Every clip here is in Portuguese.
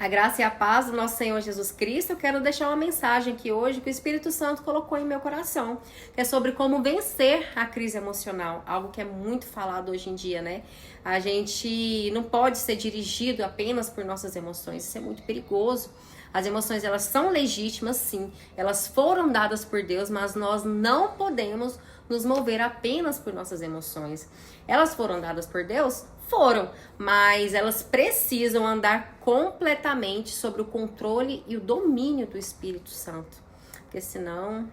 A graça e a paz do nosso Senhor Jesus Cristo, eu quero deixar uma mensagem aqui hoje que o Espírito Santo colocou em meu coração, que é sobre como vencer a crise emocional, algo que é muito falado hoje em dia, né? A gente não pode ser dirigido apenas por nossas emoções, isso é muito perigoso. As emoções, elas são legítimas, sim, elas foram dadas por Deus, mas nós não podemos nos mover apenas por nossas emoções. Elas foram dadas por Deus? Foram, mas elas precisam andar completamente sobre o controle e o domínio do Espírito Santo, porque senão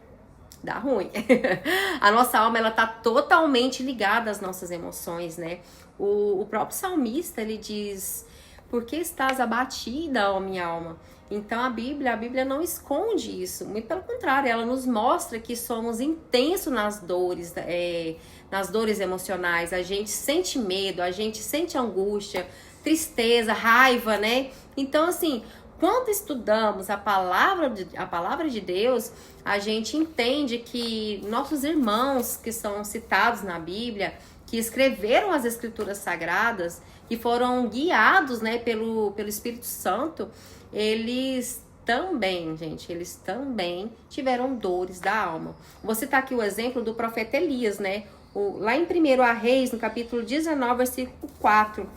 dá ruim. A nossa alma, ela tá totalmente ligada às nossas emoções, né? O próprio salmista, ele diz: por que estás abatida, ó minha alma? Então a Bíblia não esconde isso, muito pelo contrário, ela nos mostra que somos intensos nas dores emocionais. A gente sente medo, a gente sente angústia, tristeza, raiva, né? Então, assim, quando estudamos a palavra de Deus, a gente entende que nossos irmãos que são citados na Bíblia, que escreveram as Escrituras Sagradas, que foram guiados, né, pelo Espírito Santo, eles também tiveram dores da alma. Vou citar aqui o exemplo do profeta Elias, né? Lá em 1 Reis, no capítulo 19, versículo 4.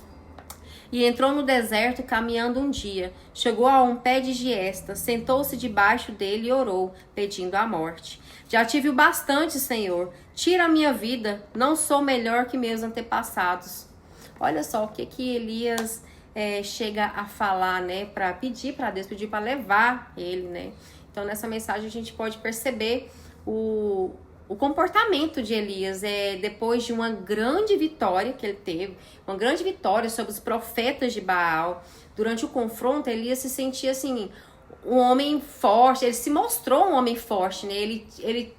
E entrou no deserto caminhando um dia. Chegou a um pé de giesta, sentou-se debaixo dele e orou, pedindo a morte. Já tive o bastante, Senhor. Tira a minha vida, não sou melhor que meus antepassados. Olha só o que Elias chega a falar, né? Para pedir para Deus, pedir para levar ele, né? Então, nessa mensagem a gente pode perceber o comportamento de Elias depois de uma grande vitória que ele teve, uma grande vitória sobre os profetas de Baal. Durante o confronto, Elias se sentia assim, um homem forte, ele se mostrou um homem forte, né?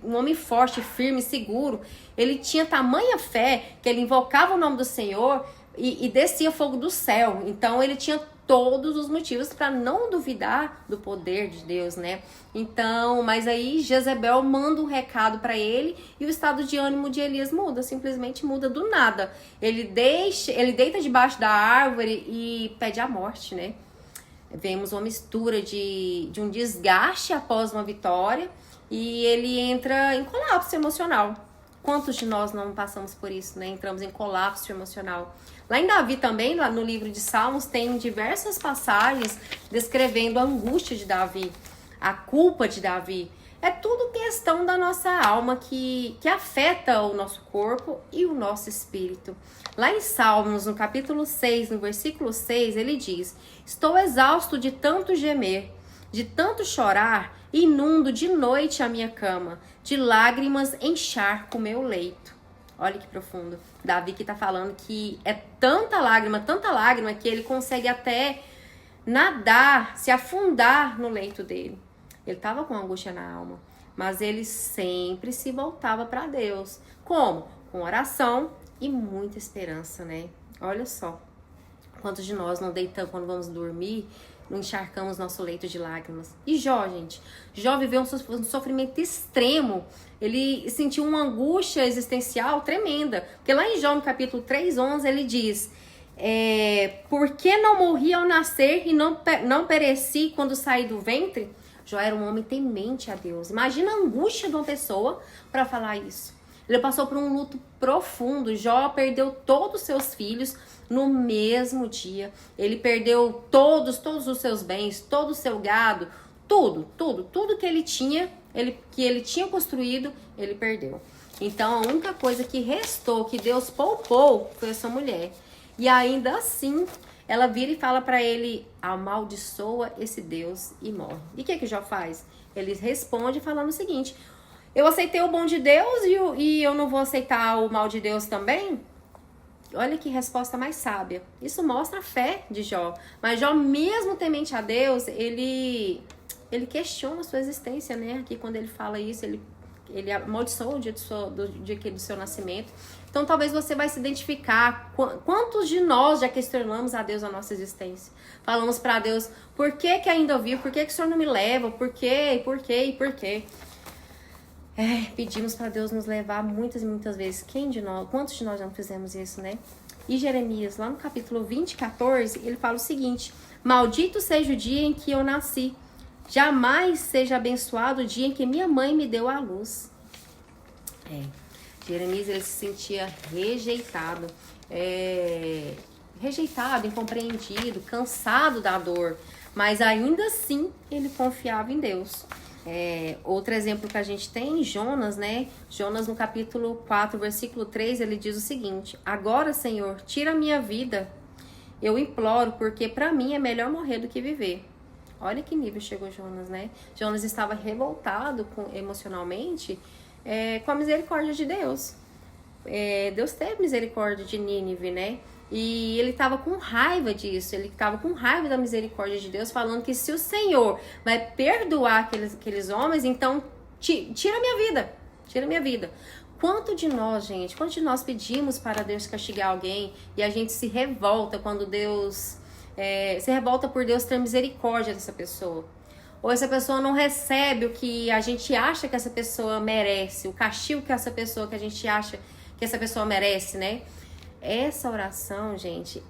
Um homem forte, firme, seguro. Ele tinha tamanha fé que ele invocava o nome do Senhor e descia fogo do céu. Então ele tinha todos os motivos para não duvidar do poder de Deus, né? Então, mas aí Jezebel manda um recado para ele e o estado de ânimo de Elias muda, simplesmente muda do nada. Ele deita debaixo da árvore e pede a morte, né? Vemos uma mistura de um desgaste após uma vitória e ele entra em colapso emocional. Quantos de nós não passamos por isso, né? Entramos em colapso emocional. Lá em Davi também, lá no livro de Salmos, tem diversas passagens descrevendo a angústia de Davi, a culpa de Davi. É tudo questão da nossa alma que afeta o nosso corpo e o nosso espírito. Lá em Salmos, no capítulo 6, no versículo 6, ele diz: estou exausto de tanto gemer, de tanto chorar, inundo de noite a minha cama, de lágrimas encharco o meu leito. Olha que profundo. Davi que tá falando que é tanta lágrima, que ele consegue até nadar, se afundar no leito dele. Ele tava com angústia na alma, mas ele sempre se voltava para Deus. Como? Com oração e muita esperança, né? Olha só. Quantos de nós não deitamos quando vamos dormir, não encharcamos nosso leito de lágrimas? E Jó, gente? Jó viveu um sofrimento extremo. Ele sentiu uma angústia existencial tremenda. Porque lá em Jó, no capítulo 3:11, ele diz: por que não morri ao nascer e não pereci quando saí do ventre? Jó era um homem temente a Deus. Imagina a angústia de uma pessoa para falar isso. Ele passou por um luto profundo. Jó perdeu todos os seus filhos no mesmo dia. Ele perdeu todos os seus bens, todo o seu gado, tudo que ele tinha, que ele tinha construído, ele perdeu. Então a única coisa que restou, que Deus poupou, foi essa mulher. E ainda assim, ela vira e fala para ele: amaldiçoa esse Deus e morre. E o que Jó faz? Ele responde falando o seguinte: eu aceitei o bom de Deus e eu não vou aceitar o mal de Deus também? Olha que resposta mais sábia. Isso mostra a fé de Jó. Mas Jó, mesmo temente a Deus, ele questiona a sua existência, né? Aqui quando ele fala isso, ele amaldiçoa o dia do seu nascimento. Então talvez você vai se identificar. Quantos de nós já questionamos a Deus a nossa existência? Falamos para Deus: por que ainda eu vivo? Por que o Senhor não me leva? Por quê? Por quê? Pedimos para Deus nos levar muitas e muitas vezes. Quantos de nós já não fizemos isso, né? E Jeremias, lá no capítulo 20, 14, ele fala o seguinte: Maldito seja o dia em que eu nasci. Jamais seja abençoado o dia em que minha mãe me deu à luz. Jeremias, ele se sentia rejeitado, incompreendido, cansado da dor, mas ainda assim ele confiava em Deus. Outro exemplo que a gente tem, Jonas, né? Jonas no capítulo 4, versículo 3, ele diz o seguinte: agora, Senhor, tira a minha vida, eu imploro, porque para mim é melhor morrer do que viver. Olha que nível chegou Jonas, né? Jonas estava revoltado emocionalmente com a misericórdia de Deus. Deus teve misericórdia de Nínive, né? E ele estava com raiva disso, ele estava com raiva da misericórdia de Deus, falando que se o Senhor vai perdoar aqueles homens, então tira a minha vida. Quanto de nós, gente, quanto de nós pedimos para Deus castigar alguém e a gente se revolta quando Deus, se revolta por Deus ter misericórdia dessa pessoa. Ou essa pessoa não recebe o que a gente acha que essa pessoa merece, o castigo que a gente acha que essa pessoa merece, né? Essa oração, gente,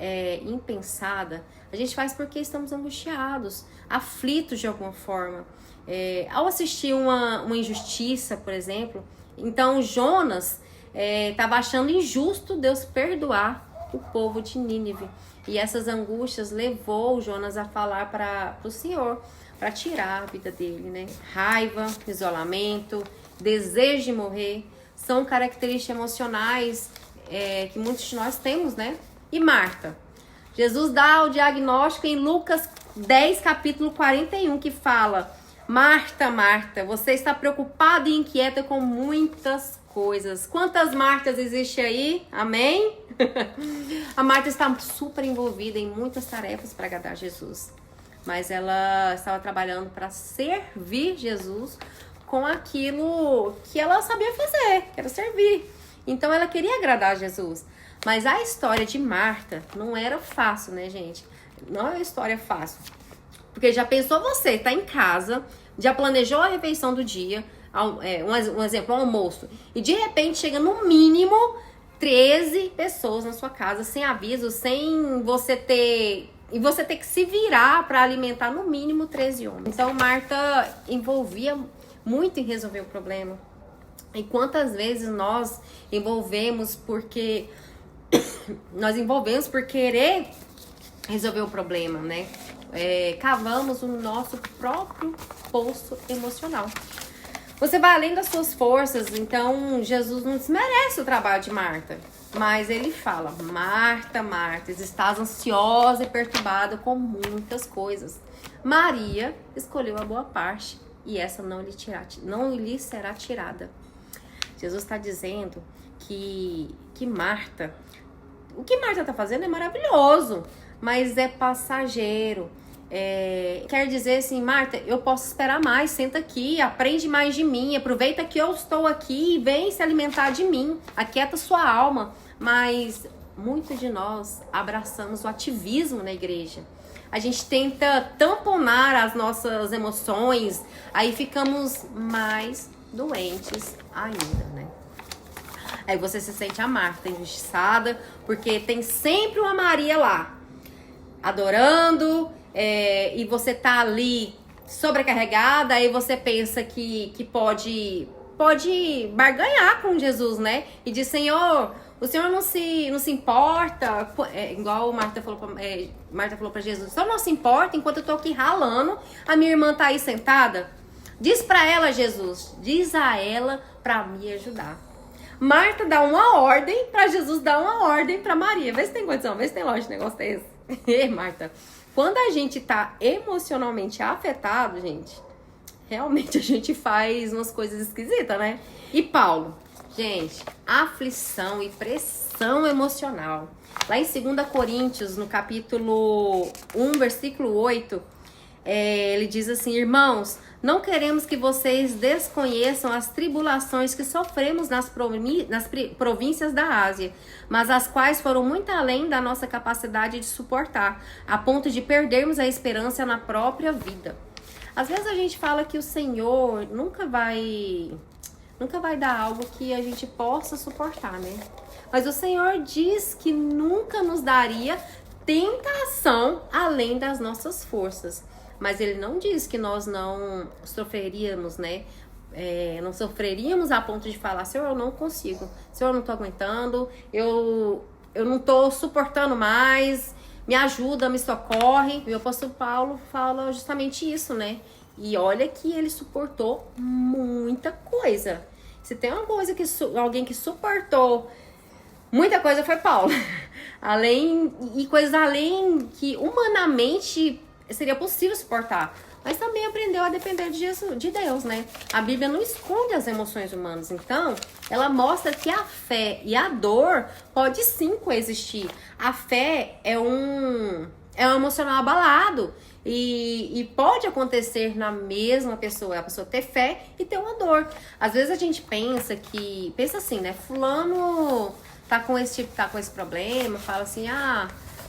impensada, a gente faz porque estamos angustiados, aflitos de alguma forma. Ao assistir uma injustiça, por exemplo, então Jonas estava achando injusto Deus perdoar o povo de Nínive. E essas angústias levou Jonas a falar para o Senhor, para tirar a vida dele, né? Raiva, isolamento, desejo de morrer, são características emocionais que muitos de nós temos, né? E Marta? Jesus dá o diagnóstico em Lucas 10, capítulo 41, que fala: Marta, Marta, você está preocupada e inquieta com muitas coisas. Quantas Martas existem aí? Amém? A Marta está super envolvida em muitas tarefas para agradar Jesus. Mas ela estava trabalhando para servir Jesus com aquilo que ela sabia fazer, que era servir. Então ela queria agradar Jesus. Mas a história de Marta não era fácil, né, gente? Não é uma história fácil. Porque já pensou você, tá em casa, já planejou a refeição do dia, um exemplo, um almoço, e de repente chega no mínimo 13 pessoas na sua casa, sem aviso, sem você ter... E você ter que se virar para alimentar no mínimo 13 homens. Então Marta envolvia muito em resolver o problema. E quantas vezes nós envolvemos por querer resolver o problema, né? Cavamos o nosso próprio poço emocional. Você vai além das suas forças, então Jesus não desmerece o trabalho de Marta. Mas ele fala: Marta, Marta, estás ansiosa e perturbada com muitas coisas. Maria escolheu a boa parte e essa não lhe será tirada. Jesus está dizendo que Marta, o que Marta está fazendo é maravilhoso, mas é passageiro. Quer dizer assim: Marta, eu posso esperar mais, senta aqui, aprende mais de mim, aproveita que eu estou aqui e vem se alimentar de mim, aquieta sua alma. Mas muitos de nós abraçamos o ativismo na igreja. A gente tenta tamponar as nossas emoções, aí ficamos mais doentes ainda, né? Aí você se sente a Marta, injustiçada, porque tem sempre uma Maria lá, adorando, e você tá ali sobrecarregada, aí você pensa que pode barganhar com Jesus, né? E diz: Senhor, o Senhor não se importa, igual Marta falou pra Jesus: o Senhor não se importa enquanto eu tô aqui ralando, a minha irmã tá aí sentada? Diz pra ela, Jesus, diz a ela pra me ajudar. Marta dá uma ordem pra Jesus, dar uma ordem pra Maria. Vê se tem condição, vê se tem lógica, negócio desse. Marta, quando a gente tá emocionalmente afetado, gente, realmente a gente faz umas coisas esquisitas, né? E Paulo? Gente, aflição e pressão emocional. Lá em 2 Coríntios, no capítulo 1, versículo 8, ele diz assim: irmãos, não queremos que vocês desconheçam as tribulações que sofremos nas províncias da Ásia, mas as quais foram muito além da nossa capacidade de suportar, a ponto de perdermos a esperança na própria vida. Às vezes a gente fala que o Senhor nunca vai dar algo que a gente possa suportar, né? Mas o Senhor diz que nunca nos daria tentação além das nossas forças. Mas ele não diz que nós não sofreríamos, né? Não sofreríamos a ponto de falar, Senhor, eu não consigo, Senhor, eu não tô aguentando, eu não tô suportando mais, me ajuda, me socorre. E o apóstolo Paulo fala justamente isso, né? E olha que ele suportou muita coisa. Se tem uma coisa que alguém que suportou muita coisa foi Paulo. Coisas além que humanamente seria possível suportar. Mas também aprendeu a depender de Deus, né? A Bíblia não esconde as emoções humanas. Então, ela mostra que a fé e a dor pode sim coexistir. A fé é um emocional abalado. E pode acontecer na mesma pessoa, a pessoa ter fé e ter uma dor. Às vezes a gente pensa assim, né? Fulano tá com esse problema, fala assim,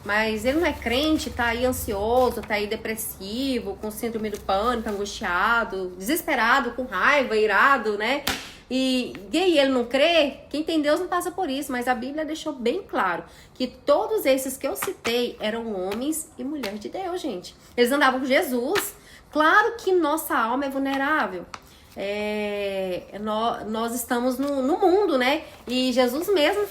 mas ele não é crente, tá aí ansioso, tá aí depressivo, com síndrome do pânico, angustiado, desesperado, com raiva, irado, né? E ele não crê, quem tem Deus não passa por isso, mas a Bíblia deixou bem claro que todos esses que eu citei eram homens e mulheres de Deus, gente. Eles andavam com Jesus. Claro que nossa alma é vulnerável. Nós estamos no mundo, né? E Jesus mesmo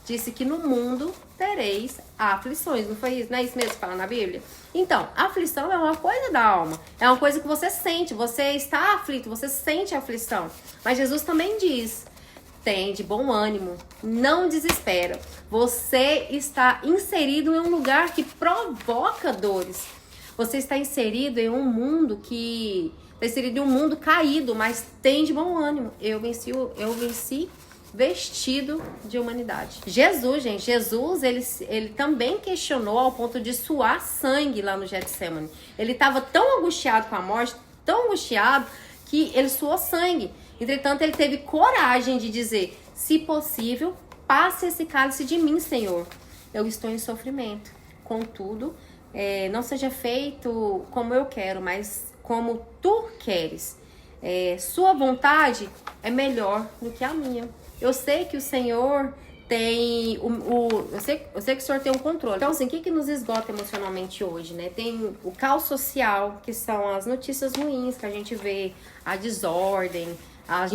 disse que no mundo tereis aflições, não foi isso? Não é isso mesmo que fala na Bíblia? Então, aflição é uma coisa da alma, é uma coisa que você sente, você está aflito, você sente a aflição. Mas Jesus também diz, tem de bom ânimo, não desespera. Você está inserido em um lugar que provoca dores. Você está inserido em um mundo caído, mas tem de bom ânimo. Eu venci vestido de humanidade. Jesus, ele também questionou ao ponto de suar sangue lá no Getsemane. Ele estava tão angustiado com a morte, tão angustiado, que ele suou sangue. Entretanto, ele teve coragem de dizer, se possível, passe esse cálice de mim, Senhor. Eu estou em sofrimento. Contudo, não seja feito como eu quero, mas como tu queres. Sua vontade é melhor do que a minha. Eu sei que o Senhor tem eu sei que o Senhor tem um controle. Então, assim, o que nos esgota emocionalmente hoje, né? Tem o caos social, que são as notícias ruins que a gente vê, a desordem, as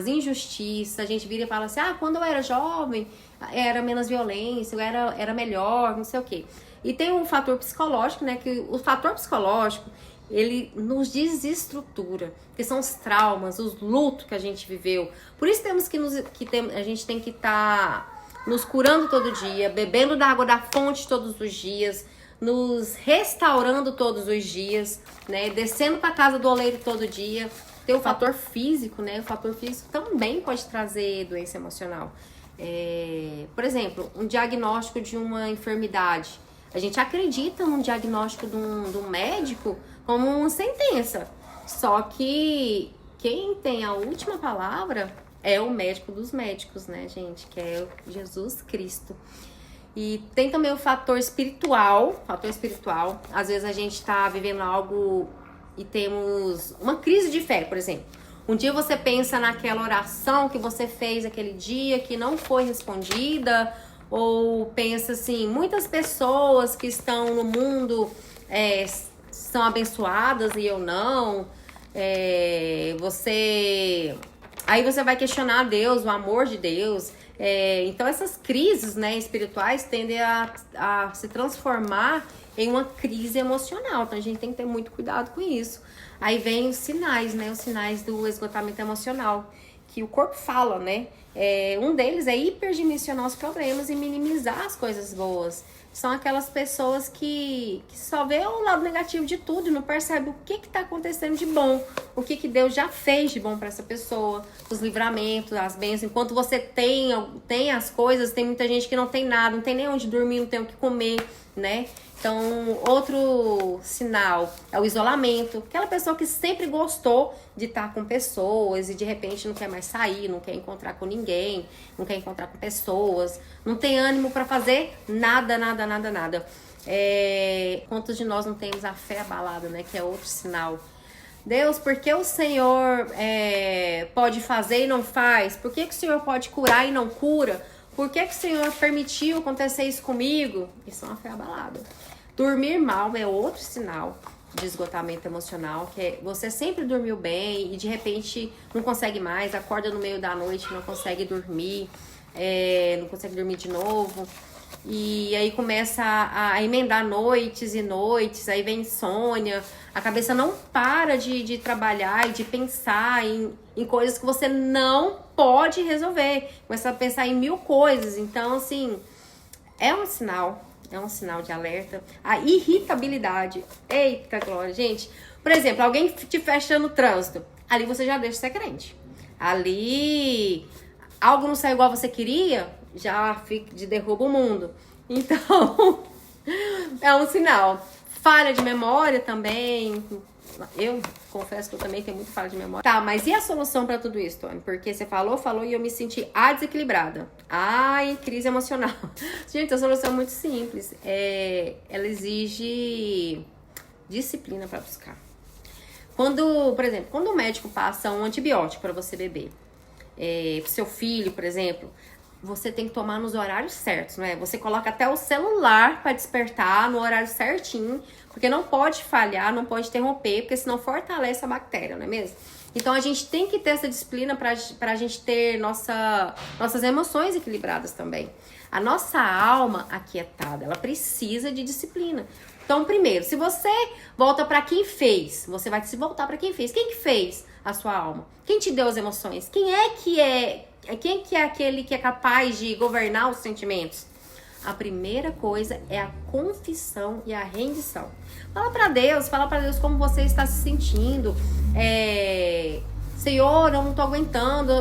injustiças. A gente vira e fala assim, quando eu era jovem, era menos violência, era melhor, não sei o quê. E tem um fator psicológico, né? Que o fator psicológico, ele nos desestrutura, que são os traumas, os lutos que a gente viveu. Por isso a gente tem que estar nos curando todo dia, bebendo da água da fonte todos os dias, nos restaurando todos os dias, né? Descendo para casa do oleiro todo dia. Tem o fator físico, né? O fator físico também pode trazer doença emocional. Por exemplo, um diagnóstico de uma enfermidade. A gente acredita num diagnóstico de um médico como uma sentença. Só que quem tem a última palavra é o médico dos médicos, né, gente? Que é Jesus Cristo. E tem também o fator espiritual. Às vezes a gente tá vivendo algo e temos uma crise de fé, por exemplo. Um dia você pensa naquela oração que você fez aquele dia que não foi respondida, ou pensa assim, muitas pessoas que estão no mundo são abençoadas e eu não. Aí você vai questionar Deus, o amor de Deus. Então essas crises, né, espirituais tendem a se transformar em uma crise emocional. Então a gente tem que ter muito cuidado com isso. Aí vem os sinais, né? Os sinais do esgotamento emocional, que o corpo fala, né? Um deles é hiperdimensionar os problemas e minimizar as coisas boas. São aquelas pessoas que só vê o lado negativo de tudo e não percebe o que está acontecendo de bom, o que Deus já fez de bom para essa pessoa, os livramentos, as bênçãos. Enquanto você tem as coisas, tem muita gente que não tem nada, não tem nem onde dormir, não tem o que comer, né? Então, outro sinal é o isolamento. Aquela pessoa que sempre gostou de estar com pessoas e de repente não quer mais sair, não quer encontrar com ninguém, não quer encontrar com pessoas, não tem ânimo para fazer nada. Quantos de nós não temos a fé abalada, né? Que é outro sinal. Deus, por que o Senhor pode fazer e não faz? Por que o Senhor pode curar e não cura? Por que o Senhor permitiu acontecer isso comigo? Isso é uma fé abalada. Dormir mal é outro sinal de esgotamento emocional, que é você sempre dormiu bem e de repente não consegue mais, acorda no meio da noite, não consegue dormir, não consegue dormir de novo. E aí começa a emendar noites e noites, aí vem insônia, a cabeça não para de trabalhar e de pensar em coisas que você não pode resolver. Começa a pensar em 1000 coisas. Então, assim, é um sinal de alerta. A irritabilidade. Eita, glória, gente. Por exemplo, alguém te fecha no trânsito. Ali você já deixa de ser crente. Ali, algo não sai igual você queria, já derruba o mundo. Então, é um sinal. Falha de memória também. Eu confesso que eu também tenho muito falha de memória. Tá, mas e a solução pra tudo isso, Tony? Porque você falou e eu me senti desequilibrada. Ai, crise emocional. Gente, a solução é muito simples. Ela exige disciplina pra buscar. Por exemplo, quando o médico passa um antibiótico pra você beber, pro seu filho, por exemplo, você tem que tomar nos horários certos, não é? Você coloca até o celular para despertar no horário certinho, porque não pode falhar, não pode interromper, porque senão fortalece a bactéria, não é mesmo? Então a gente tem que ter essa disciplina para a gente ter nossas emoções equilibradas também. A nossa alma aquietada, ela precisa de disciplina. Então, primeiro, se você volta para quem fez, você vai se voltar para quem fez. Quem que fez a sua alma? Quem te deu as emoções? Quem que é aquele que é capaz de governar os sentimentos? A primeira coisa é a confissão e a rendição. Fala pra Deus como você está se sentindo. Senhor, eu não tô aguentando,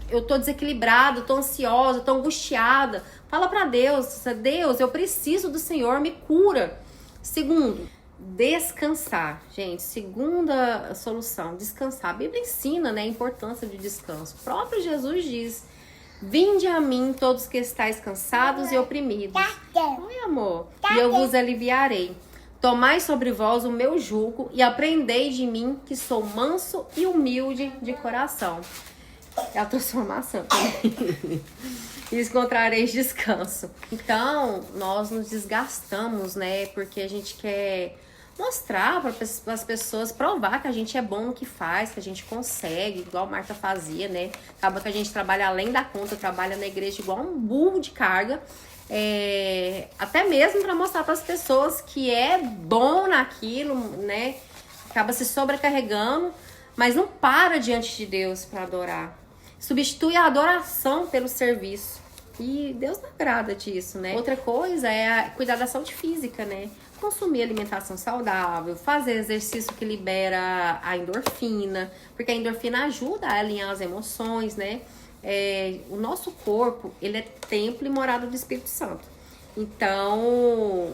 eu tô desequilibrado, tô ansiosa, tô angustiada. Fala pra Deus, Deus, eu preciso do Senhor, me cura. Segundo, descansar, gente. Segunda solução, descansar. A Bíblia ensina, né, a importância de descanso. O próprio Jesus diz: vinde a mim todos que estáis cansados e oprimidos. Oi, amor. E eu vos aliviarei. Tomai sobre vós o meu jugo e aprendei de mim, que sou manso e humilde de coração. É a transformação. E encontrareis descanso. Então, nós nos desgastamos, né? Porque a gente quer mostrar para as pessoas, provar que a gente é bom no que faz, que a gente consegue, igual Marta fazia, né? Acaba que a gente trabalha além da conta, trabalha na igreja igual um burro de carga. Até mesmo para mostrar para as pessoas que é bom naquilo, né? Acaba se sobrecarregando, mas não para diante de Deus para adorar. Substitui a adoração pelo serviço. E Deus não agrada disso, né? Outra coisa é cuidar da saúde física, né? Consumir alimentação saudável, fazer exercício que libera a endorfina, porque a endorfina ajuda a alinhar as emoções, né? O nosso corpo, ele é templo e morada do Espírito Santo. Então,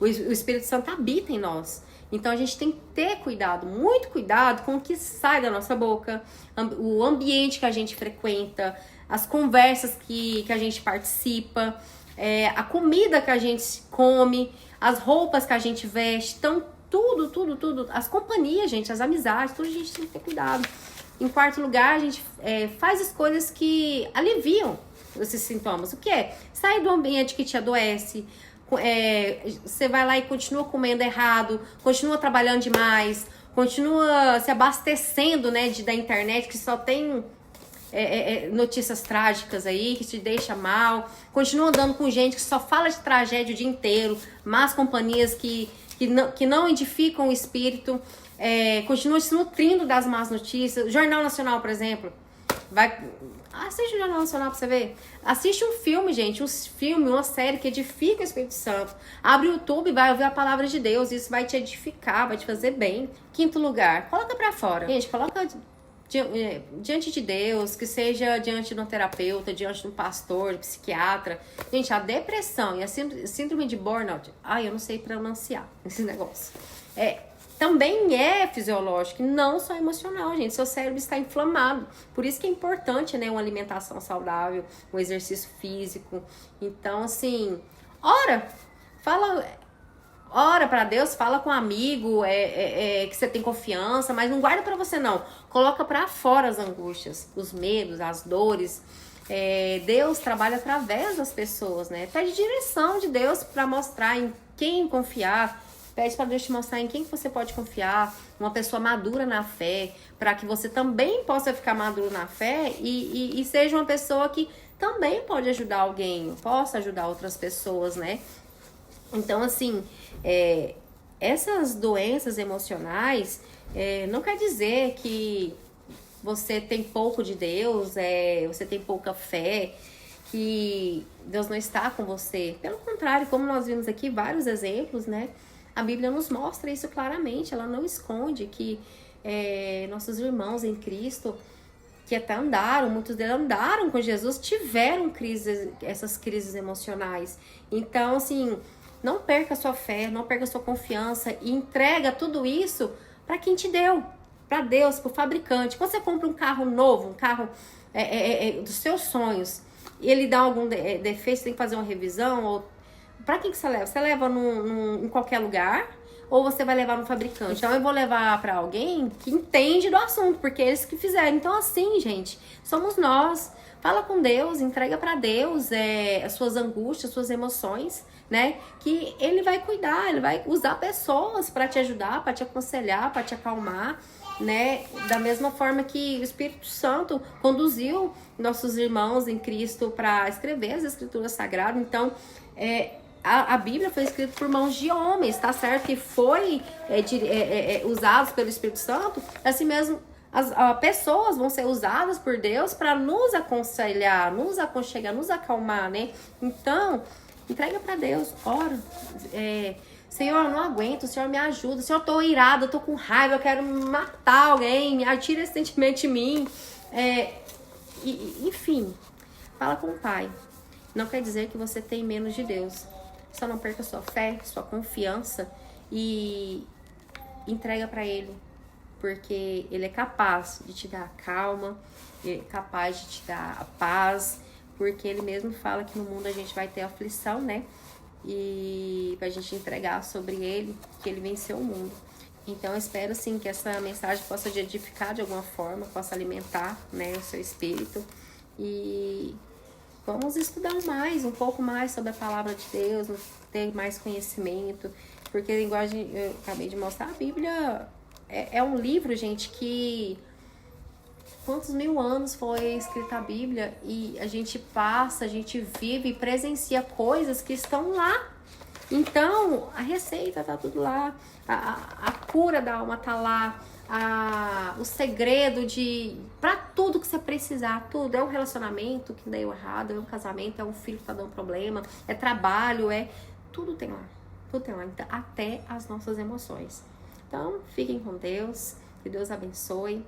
o Espírito Santo habita em nós. Então a gente tem que ter cuidado, muito cuidado com o que sai da nossa boca, o ambiente que a gente frequenta, as conversas que a gente participa, a comida que a gente come, as roupas que a gente veste. Então tudo, as companhias, gente, as amizades, tudo a gente tem que ter cuidado. Em quarto lugar, a gente faz escolhas que aliviam esses sintomas. O que é? Sair do ambiente que te adoece. Você vai lá e continua comendo errado, continua trabalhando demais, continua se abastecendo, né, da internet, que só tem notícias trágicas aí, que te deixa mal, continua andando com gente que só fala de tragédia o dia inteiro, más companhias que não edificam o espírito, continua se nutrindo das más notícias. Jornal Nacional, por exemplo, assiste o Jornal Nacional pra você ver. Assiste um filme, gente. Uma série que edifica o Espírito Santo. Abre o YouTube e vai ouvir a palavra de Deus. Isso vai te edificar, vai te fazer bem. Quinto lugar, coloca pra fora. Gente, coloca diante de Deus, que seja diante de um terapeuta, diante de um pastor, de um psiquiatra. Gente, a depressão e a síndrome de burnout, eu não sei pronunciar esse negócio. Também é fisiológico, não só emocional, gente. Seu cérebro está inflamado. Por isso que é importante, né, uma alimentação saudável, um exercício físico. Então, assim, ora para Deus, fala com um amigo, que você tem confiança, mas não guarda para você não. Coloca para fora as angústias, os medos, as dores. Deus trabalha através das pessoas, né? Pede direção de Deus para mostrar em quem confiar. Pede para Deus te mostrar em quem você pode confiar, uma pessoa madura na fé, para que você também possa ficar maduro na fé e seja uma pessoa que também pode ajudar alguém, possa ajudar outras pessoas, né? Então, assim, essas doenças emocionais não quer dizer que você tem pouco de Deus, você tem pouca fé, que Deus não está com você. Pelo contrário, como nós vimos aqui vários exemplos, né? A Bíblia nos mostra isso claramente, ela não esconde que nossos irmãos em Cristo, que até muitos deles andaram com Jesus, tiveram essas crises emocionais. Então, assim, não perca sua fé, não perca sua confiança e entrega tudo isso para quem te deu, para Deus, para o fabricante. Quando você compra um carro novo, um carro dos seus sonhos, e ele dá algum defeito, você tem que fazer uma revisão, ou para quem que você leva? Você leva em qualquer lugar ou você vai levar no fabricante? Então eu vou levar para alguém que entende do assunto, porque é eles que fizeram. Então assim, gente, somos nós. Fala com Deus, entrega para Deus as suas angústias, suas emoções, né? Que Ele vai cuidar, Ele vai usar pessoas para te ajudar, para te aconselhar, para te acalmar, né? Da mesma forma que o Espírito Santo conduziu nossos irmãos em Cristo para escrever as Escrituras Sagradas. Então, a Bíblia foi escrita por mãos de homens, tá certo? Que foi usados pelo Espírito Santo, assim mesmo. As pessoas vão ser usadas por Deus para nos aconselhar, nos aconchegar, nos acalmar, né? Então, entrega para Deus, ora. Senhor, eu não aguento, o Senhor me ajuda. Senhor, eu tô irada, eu tô com raiva, eu quero matar alguém, tira esse sentimento de mim. Enfim, fala com o Pai. Não quer dizer que você tem menos de Deus. Só não perca sua fé, sua confiança e entrega para Ele. Porque Ele é capaz de te dar a calma, Ele é capaz de te dar a paz, porque Ele mesmo fala que no mundo a gente vai ter aflição, né? E pra gente entregar sobre Ele, que Ele venceu o mundo. Então eu espero sim que essa mensagem possa te edificar de alguma forma, possa alimentar, né, o seu espírito. E vamos estudar um pouco mais sobre a palavra de Deus, ter mais conhecimento, porque a linguagem, eu acabei de mostrar, a Bíblia é um livro, gente, que quantos mil anos foi escrita a Bíblia e a gente passa, a gente vive e presencia coisas que estão lá. Então, a receita tá tudo lá, a cura da alma tá lá, o segredo pra tudo que você precisar, tudo. É um relacionamento que deu errado, é um casamento, é um filho que tá dando problema, é trabalho, tudo tem lá. Tudo tem lá, então, até as nossas emoções. Então, fiquem com Deus, que Deus abençoe.